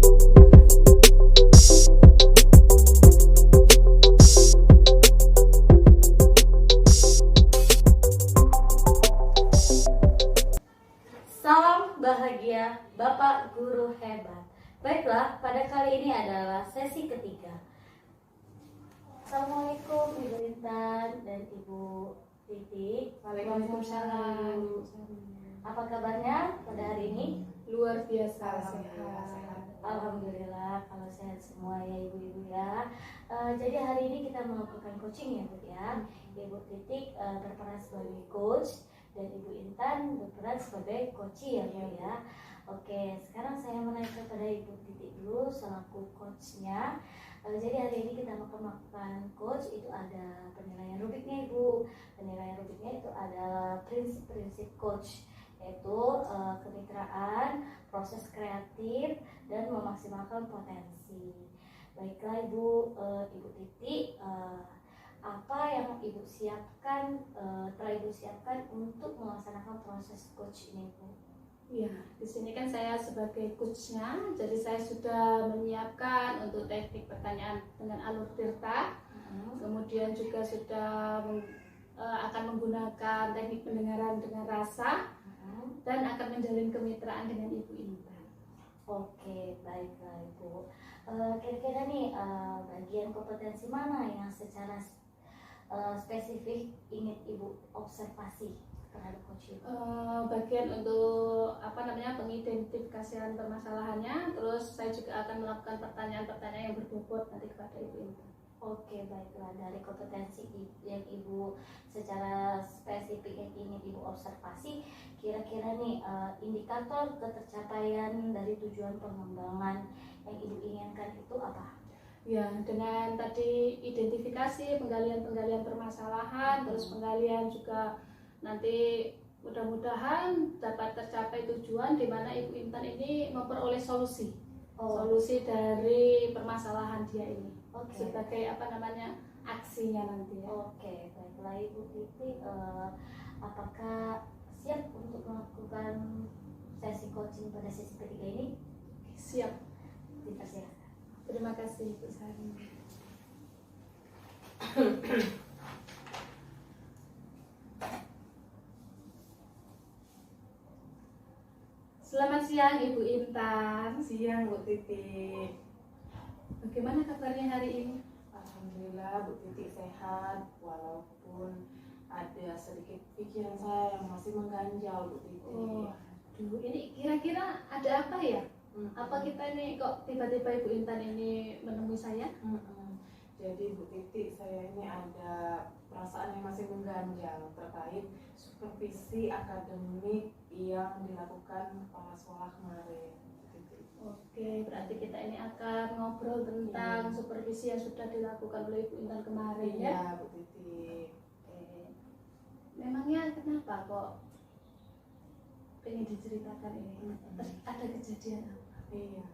Salam bahagia Bapak Guru Hebat. Baiklah, pada kali ini adalah sesi ketiga. Assalamualaikum Ibu Intan dan Ibu Titi. Waalaikumsalam. Apa kabarnya pada hari ini? Luar biasa Sehat. Alhamdulillah kalau sehat semua ya ibu-ibu ya. Jadi hari ini kita melakukan coaching ya Bu ya. Ibu Titik berperan sebagai coach dan Ibu Intan berperan sebagai coachee ya Bu ya. Oke, sekarang saya menanya kepada Ibu Titik dulu selaku coachnya. Jadi hari ini kita akan melakukan coach, itu ada penilaian rubiknya Ibu. Penilaian rubiknya itu adalah prinsip-prinsip coach, yaitu kemitraan, proses kreatif, dan memaksimalkan potensi. Baiklah Ibu, Ibu Titik, apa yang Ibu siapkan, telah Ibu siapkan untuk melaksanakan proses coach ini Bu? Ya, di sini kan saya sebagai coachnya, jadi saya sudah menyiapkan untuk teknik pertanyaan dengan alur tirta, kemudian juga sudah akan menggunakan teknik pendengaran dengan rasa, dan akan menjalin kemitraan dengan Ibu Intan. Oke, baiklah Ibu. Kira-kira nih bagian kompetensi mana yang secara spesifik ingin Ibu observasi terhadap coach itu? Bagian untuk pengidentifikasian permasalahannya, terus saya juga akan melakukan pertanyaan-pertanyaan yang berbobot nanti kepada Ibu Intan. Oke, baiklah, dari kompetensi yang Ibu secara spesifik yang ingin Ibu observasi, kira-kira nih indikator ketercapaian dari tujuan pengembangan yang Ibu inginkan itu apa? Ya, dengan tadi identifikasi, penggalian permasalahan, terus penggalian juga nanti mudah-mudahan dapat tercapai tujuan di mana Ibu Intan ini memperoleh solusi dari permasalahan dia ini. Sebagai aksinya nanti ya. Oke, baiklah Ibu Titi, apakah siap untuk melakukan sesi coaching pada sesi ketiga ini? Siap. Dipersilakan. Terima kasih Ibu Sari. Selamat siang Ibu Intan. Siang Bu Titik. Bagaimana kabarnya hari ini? Alhamdulillah Bu Titik sehat, walaupun ada sedikit pikiran saya yang masih mengganjal Bu Titik. Ini kira-kira ada apa ya? Apa kita ini kok tiba-tiba Ibu Intan ini menemui saya? Jadi Bu Titik, saya ini ada perasaan yang masih mengganjal terkait supervisi akademik yang dilakukan kepala sekolah kemarin. Oke, berarti kita ini akan ngobrol tentang supervisi yang sudah dilakukan oleh Ibu Intan kemarin ya? Iya Bu Titik. Oke. Memangnya kenapa kok pengen diceritakan ini? Terus ada kejadian apa? Iya,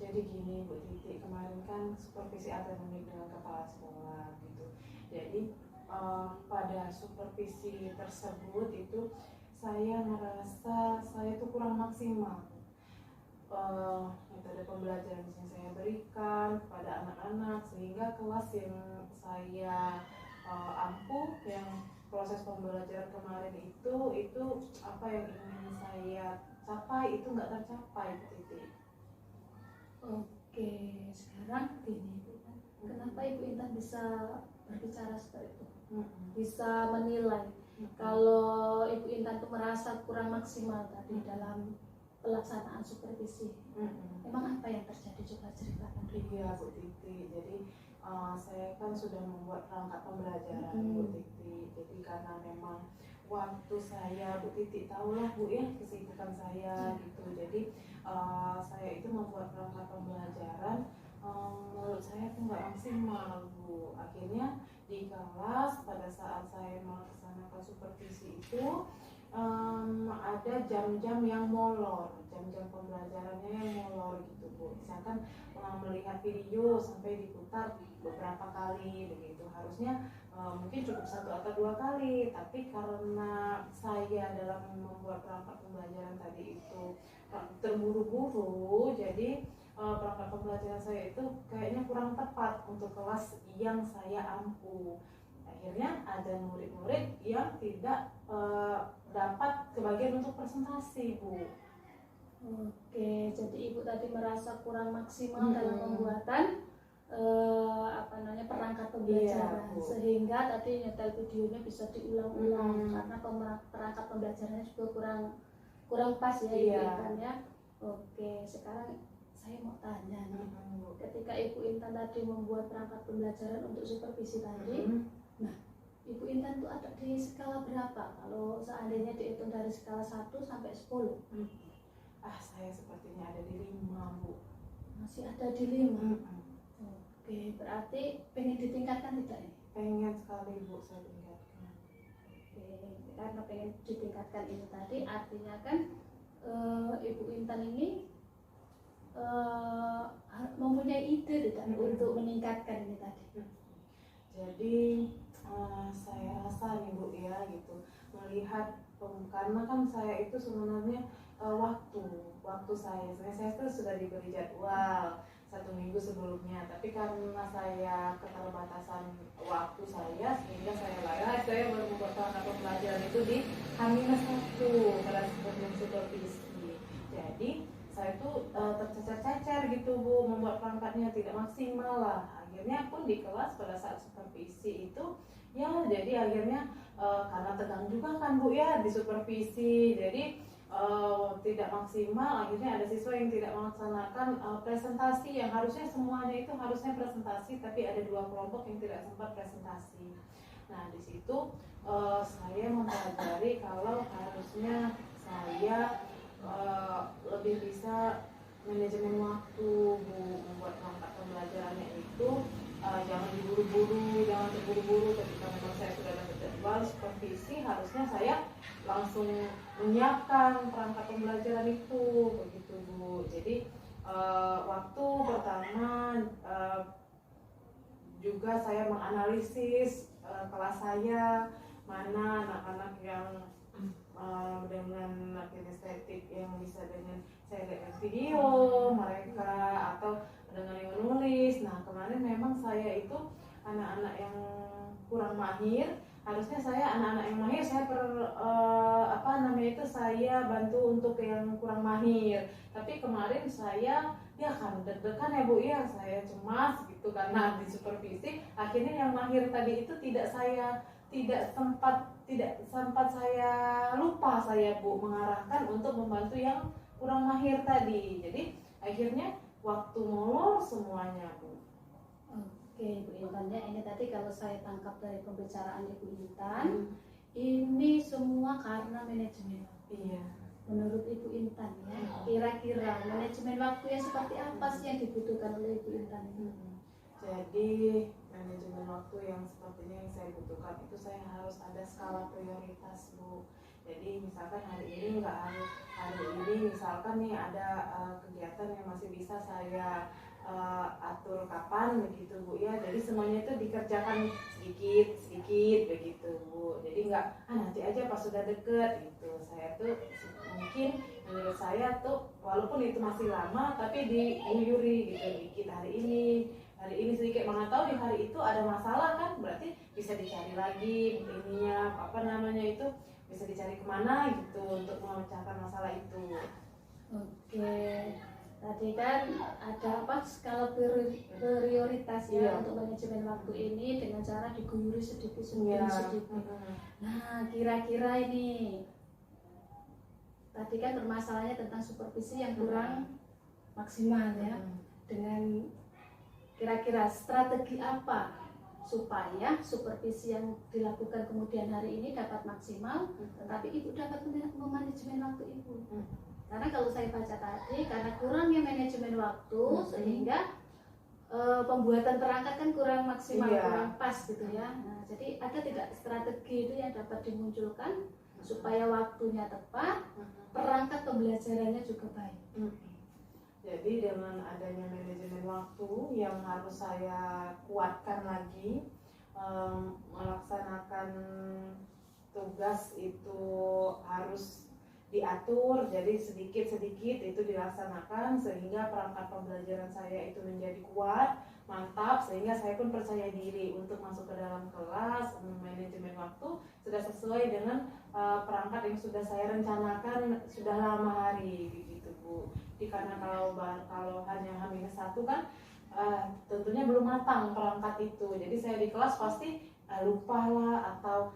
jadi gini Bu Titi, kemarin kan supervisi akademik dengan kepala sekolah gitu. Jadi pada supervisi tersebut itu saya merasa saya tuh kurang maksimal. Metode pembelajaran yang saya berikan kepada anak-anak, sehingga kelas yang saya ampuh, yang proses pembelajaran kemarin itu apa yang ingin saya capai itu nggak tercapai Bu Titi. Oke, sekarang gini Bu, kenapa Ibu Intan bisa berbicara seperti itu? Bisa menilai kalau Ibu Intan tuh merasa kurang maksimal tadi dalam pelaksanaan supervisi. Emang apa yang terjadi, coba ceritakan. Iya Bu Titi, jadi saya kan sudah membuat perangkat pembelajaran Bu Titi. Jadi karena memang waktu saya Bu Titi tahulah Bu ya kesibukan saya gitu. Jadi saya itu membuat perangkat pembelajaran menurut saya itu nggak maksimal Bu. Akhirnya di kelas pada saat saya melaksanakan supervisi itu ada jam-jam yang molor, jam-jam pembelajarannya yang molor gitu Bu. Misalkan melihat video sampai diputar beberapa kali begitu, harusnya mungkin cukup 1 atau 2 kali, tapi karena saya dalam membuat perangkat pembelajaran tadi itu terburu-buru, jadi perangkat pembelajaran saya itu kayaknya kurang tepat untuk kelas yang saya ampuh. Akhirnya ada murid-murid yang tidak dapat kebagian untuk presentasi Bu. Oke, jadi Ibu tadi merasa kurang maksimal dalam pembuatan perangkat pembelajaran, Iya, sehingga tadi nyetel videonya bisa diulang-ulang karena perangkat pembelajarannya juga kurang pas ya Ibu Intan ya. Oke, sekarang saya mau tanya nih, ketika Ibu Intan tadi membuat perangkat pembelajaran untuk supervisi tadi, nah Ibu Intan tuh ada di skala berapa? Kalau seandainya dihitung dari skala 1 sampai 10? Saya sepertinya ada di 5 Bu. Masih ada di 5? Oke, berarti pengen ditingkatkan tidak ini? Pengen sekali Bu saya tingkatkan. Oke, karena pengen ditingkatkan ini tadi artinya kan Ibu Intan ini mempunyai ide tidak untuk meningkatkan ini tadi? Jadi saya rasa nih Bu ya gitu, melihat karena kan saya itu sebenarnya waktu saya itu sudah diberi jadwal 1 minggu sebelumnya, tapi karena saya keterbatasan waktu saya sehingga saya baru membuat perangkat pembelajaran itu di H-1 pada sebelum supervisi. Jadi saya tuh tercecer-cecer gitu Bu, membuat perangkatnya tidak maksimal lah. Akhirnya pun di kelas pada saat supervisi itu ya jadi akhirnya karena tegang juga kan Bu ya di supervisi, jadi tidak maksimal. Akhirnya ada siswa yang tidak melaksanakan presentasi yang harusnya semuanya itu harusnya presentasi, tapi ada 2 kelompok yang tidak sempat presentasi. Nah di situ saya mempelajari kalau harusnya saya lebih bisa manajemen waktu Bu, membuat perangkat pembelajarannya itu jangan terburu-buru ketika memang saya sudah dapat jadwal supervisi, harusnya saya langsung menyiapkan perangkat pembelajaran itu begitu Bu. Jadi waktu pertama juga saya menganalisis kelas saya, mana anak-anak yang dengan kinestetik yang bisa dengan saya lihat video mereka atau dengan yang menulis. Nah kemarin memang saya itu anak-anak yang kurang mahir, harusnya saya anak-anak yang mahir saya saya bantu untuk yang kurang mahir. Tapi kemarin saya ya kan deg-degan ya Bu ya, saya cemas gitu karena di supervisi akhirnya yang mahir tadi itu tidak sempat saya lupa saya Bu mengarahkan untuk membantu yang kurang mahir tadi. Jadi akhirnya waktu molor semuanya Bu. Oke Ibu Intan ya, ini tadi kalau saya tangkap dari pembicaraan Ibu Intan, ini semua karena manajemen. Iya. Menurut Ibu Intan ya, kira-kira manajemen waktunya seperti apa sih yang dibutuhkan oleh Ibu Intan ini? Jadi manajemen waktu yang sepertinya yang saya butuhkan itu saya harus ada skala prioritas Bu. Jadi misalkan hari ini nggak harus, hari ini misalkan nih ada kegiatan yang masih bisa saya atur kapan begitu Bu ya. Jadi semuanya itu dikerjakan sedikit sedikit begitu Bu. Jadi nggak nanti aja pas sudah deket gitu. Saya tuh mungkin menurut saya tuh walaupun itu masih lama tapi diuyuri gitu, dikit hari ini sedikit, mana tahu di hari itu ada masalah kan, berarti bisa dicari lagi ininya apa namanya itu, bisa dicari kemana gitu untuk memecahkan masalah itu. Oke, tadi kan ada apa skala prioritas ya untuk manajemen waktu ini dengan cara diguyuri sedikit Iya. sedikit. Nah, kira-kira ini tadi kan permasalahannya tentang supervisi yang kurang maksimal ya. Dengan kira-kira strategi apa supaya supervisi yang dilakukan kemudian hari ini dapat maksimal, tetapi ibu dapat memanajemen waktu ibu. Karena kalau saya baca tadi, karena kurangnya manajemen waktu sehingga pembuatan perangkat kan kurang maksimal, kurang pas gitu ya. Nah, jadi ada tidak strategi itu yang dapat dimunculkan supaya waktunya tepat, perangkat pembelajarannya juga baik. Jadi dengan adanya manajemen waktu yang harus saya kuatkan lagi, melaksanakan tugas itu harus diatur, jadi sedikit-sedikit itu dilaksanakan sehingga perangkat pembelajaran saya itu menjadi kuat, mantap, sehingga saya pun percaya diri untuk masuk ke dalam kelas. Manajemen waktu sudah sesuai dengan perangkat yang sudah saya rencanakan sudah lama hari begitu Bu. Jadi karena kalau hanya H-1 kan tentunya belum matang perangkat itu, jadi saya di kelas pasti lupa lah atau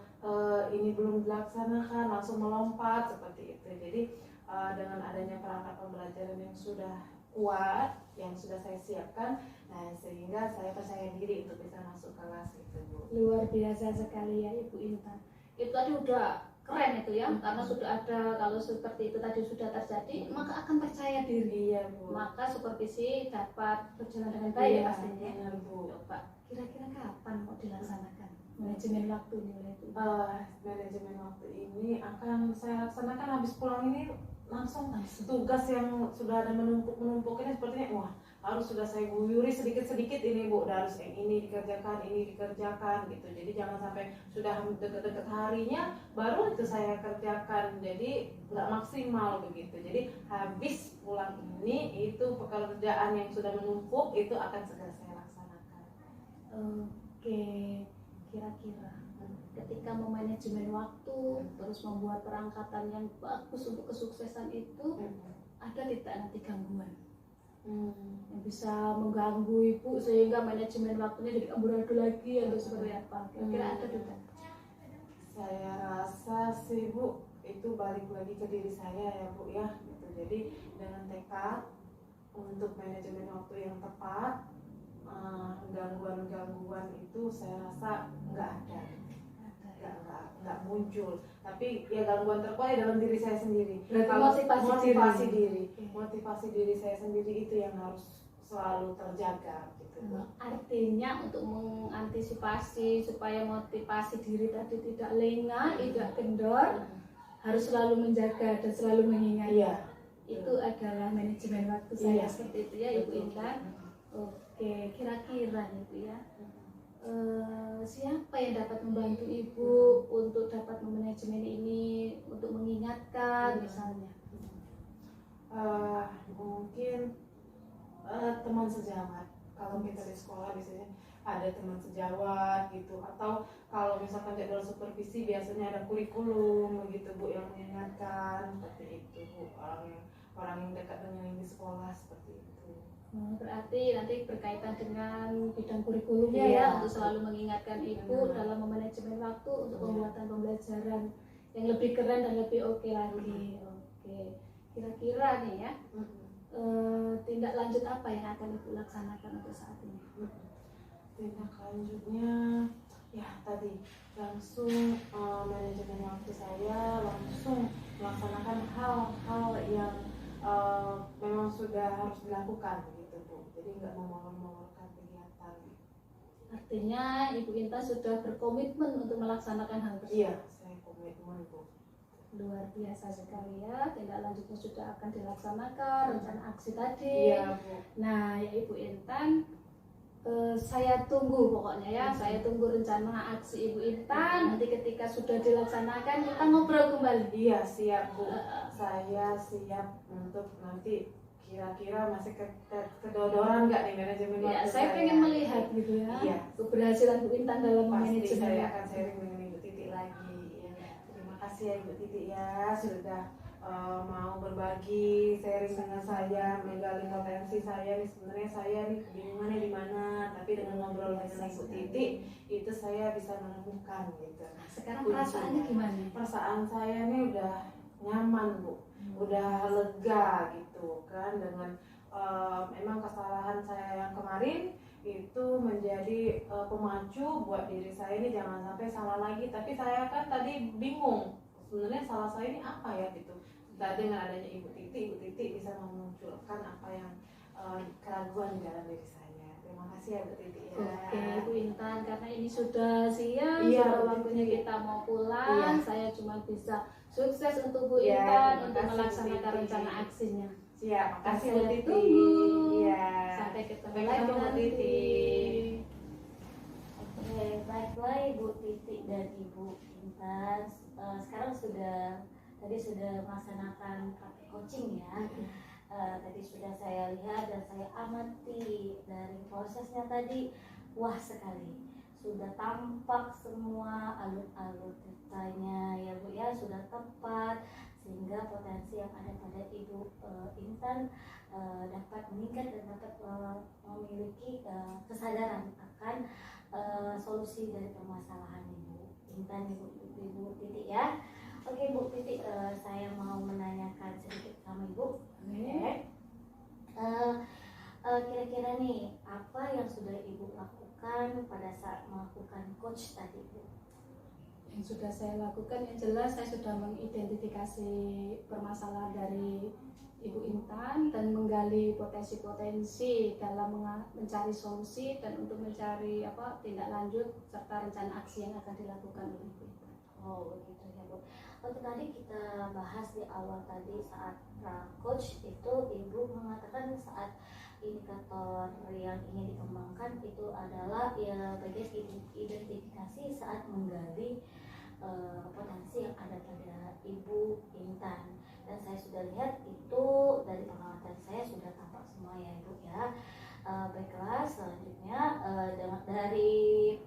ini belum dilaksanakan langsung melompat seperti itu. Jadi dengan adanya perangkat pembelajaran yang sudah kuat, yang sudah saya siapkan, nah sehingga saya percaya diri untuk bisa masuk kelas itu Bu. Luar biasa sekali ya Ibu Intan. Itu tadi udah keren itu ya, karena sudah ada, kalau seperti itu tadi sudah terjadi, maka akan percaya diri. Iya Bu. Maka supervisi dapat berjalan dengan baik Iya, pastinya. benar Bu. Coba kira-kira kapan mau dilaksanakan manajemen waktu ini itu? Manajemen waktu ini akan saya laksanakan habis pulang ini langsung. Tugas yang sudah ada menumpuk ini sepertinya wah harus sudah saya guyuri sedikit-sedikit ini Bu, harus yang ini dikerjakan gitu. Jadi jangan sampai sudah deket-deket harinya baru itu saya kerjakan, jadi nggak maksimal begitu. Jadi habis pulang ini itu pekerjaan yang sudah menumpuk itu akan segera saya laksanakan. Oke, kira-kira ketika memanajemen waktu terus membuat perangkatan yang bagus untuk kesuksesan itu, ada tidak nanti gangguan yang bisa mengganggu ibu sehingga manajemen waktunya jadi amburadul lagi atau seperti apa? Kira-kira ada tidak? Saya rasa sih Bu, itu balik lagi ke diri saya ya Bu ya gitu. Jadi dengan tekad untuk manajemen waktu yang tepat, gangguan-gangguan itu saya rasa nggak ada, nggak muncul. Tapi ya gangguan terkuat ya dalam diri saya sendiri. Kalau motivasi diri saya sendiri itu yang harus selalu terjaga gitu. Artinya untuk mengantisipasi supaya motivasi diri tadi tidak lengah, tidak kendor, harus selalu menjaga dan selalu mengingat. Iya. Itu adalah manajemen waktu saya seperti itu ya Ibu Intan. Oke, kira-kira itu ya. Siapa yang dapat membantu ibu untuk dapat memanajemen ini, untuk mengingatkan misalnya? Mungkin teman sejawat. Kalau kita di sekolah biasanya ada teman sejawat gitu, atau kalau misalkan jadwal supervisi biasanya ada kurikulum begitu Bu yang mengingatkan seperti itu Bu, orang yang dekat dengan yang di sekolah seperti itu. Berarti nanti berkaitan dengan bidang kurikulumnya ya, untuk selalu mengingatkan ibu dalam memanajemen waktu untuk pembuatan pembelajaran yang lebih keren dan lebih oke lagi. Oke, kira-kira nih ya, tindak lanjut apa yang akan ibu laksanakan untuk saat ini? Tindak lanjutnya ya tadi langsung manajemen waktu saya, langsung melaksanakan hal-hal yang memang sudah harus dilakukan gitu Bu. Jadi nggak memolor-molorkan kegiatan. Artinya Ibu Intan sudah berkomitmen untuk melaksanakan hal tersebut. Iya, saya komitmen Bu. luar biasa sekali ya. Tindak lanjutnya sudah akan dilaksanakan, rencana aksi tadi. Iya, Bu. Nah, ya Ibu Intan, saya tunggu pokoknya ya. Saya tunggu rencana aksi Ibu Intan. Nanti ketika sudah dilaksanakan kita ngobrol kembali. Iya, siap, Bu. Saya siap untuk nanti kira-kira masih kedodoran nggak nih manajemen Ya, waktu saya pengen melihat gitu ya. Iya. Keberhasilan Bu Intan dalam Pasti manajemen. saya akan sharing dengan Ibu Titi lagi. Ya. Terima kasih ya Ibu Titi ya sudah mau berbagi sharing dengan saya, menggali potensi saya nih. Sebenarnya saya nih kebingungannya di mana, tapi dengan ngobrol dengan Ibu Titi itu saya bisa menemukan gitu. Sekarang perasaannya gimana? Perasaan saya nih udah nyaman, Bu, udah lega gitu kan dengan memang kesalahan saya yang kemarin itu menjadi pemacu buat diri saya ini jangan sampai salah lagi. Tapi saya kan tadi bingung sebenarnya salah saya ini apa ya gitu. Tadi dengan adanya Ibu Titi bisa memunculkan apa yang keraguan di dalam diri saya. Terima kasih ya Bu Titi ya. Oke, Bu Intan, karena ini sudah siang, Iya, sudah Bu waktunya Titi. kita mau pulang. Iya. Saya cuma bisa sukses untuk Bu Iya, Intan terima untuk kasih, Bu melaksanakan Titi. rencana aksinya. Siap, makasih Bu Saya Titi. tunggu. Iya. Sampai ketemu Sampai lagi ketemu, Bu nanti. Titi. Oke, baiklah Ibu Titik dan Ibu Intan. Sekarang tadi sudah melaksanakan praktek coaching ya. Tadi sudah saya lihat dan saya amati dari prosesnya tadi, wah sekali. Sudah tampak semua alur-alur ceritanya ya Bu ya, sudah tepat sehingga potensi yang ada pada Ibu Intan dapat meningkat dan dapat memiliki kesadaran akan solusi dari permasalahan Ibu Intan, Ibu Titik ya. Oke Bu Titik, saya mau menanyakan sedikit sama Ibu. Oke. Kira-kira nih apa yang sudah Ibu lakukan pada saat melakukan coach tadi Bu? Yang sudah saya lakukan yang jelas saya sudah mengidentifikasi permasalahan dari Ibu Intan dan menggali potensi-potensi dalam mencari solusi dan untuk mencari tindak lanjut serta rencana aksi yang akan dilakukan oleh Ibu Intan. Oh begitu ya Bu. Waktu tadi kita bahas di awal tadi saat coach itu Ibu mengatakan saat indikator yang ingin dikembangkan itu adalah ya bagian identifikasi saat menggali potensi yang ada pada Ibu Intan, dan saya sudah lihat itu dari pengamatan saya sudah tampak semua ya Ibu ya. Baiklah, selanjutnya dari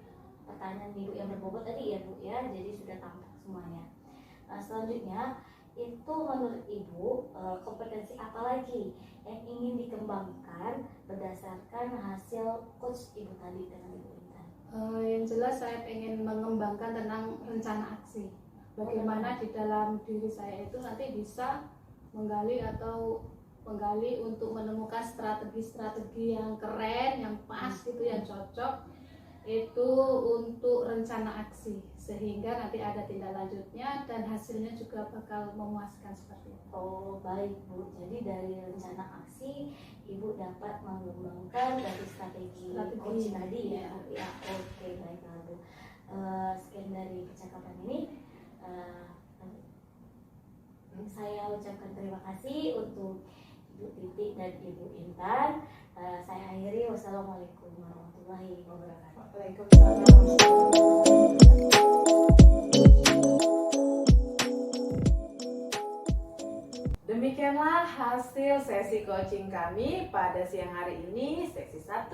pertanyaan Ibu yang berbobot tadi ya Bu ya, jadi sudah tampak semuanya. Selanjutnya itu menurut Ibu kompetensi apa lagi yang ingin dikembangkan berdasarkan hasil coach Ibu tadi dengan Ibu Intan? Yang jelas saya ingin mengembangkan tentang rencana aksi. Bagaimana di dalam diri saya itu nanti bisa menggali untuk menemukan strategi-strategi yang keren, yang pas gitu, yang cocok itu untuk rencana aksi sehingga nanti ada tindak lanjutnya dan hasilnya juga bakal memuaskan seperti itu. Oh baik Bu, jadi dari rencana aksi Ibu dapat mengembangkan dari strategi coach tadi ya Bu ya. Oke baiklah Bu. Sekian dari percakapan ini. Saya ucapkan terima kasih untuk Ibu Titik dan Ibu Intan. Saya akhiri, wassalamualaikum warahmatullahi wabarakatuh. Demikianlah hasil sesi coaching kami pada siang hari ini, sesi 1,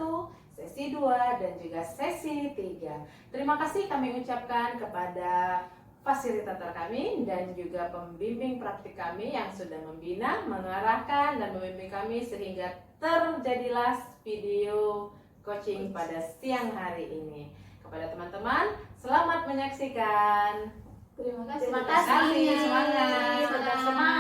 sesi 2, dan juga sesi 3. Terima kasih kami ucapkan kepada fasilitator kami dan juga pembimbing praktik kami yang sudah membina, mengarahkan, dan membimbing kami sehingga terjadilah video coaching pada siang hari ini. Kepada teman-teman, selamat menyaksikan. Terima kasih. Terima kasih, semangat. Tetap semangat.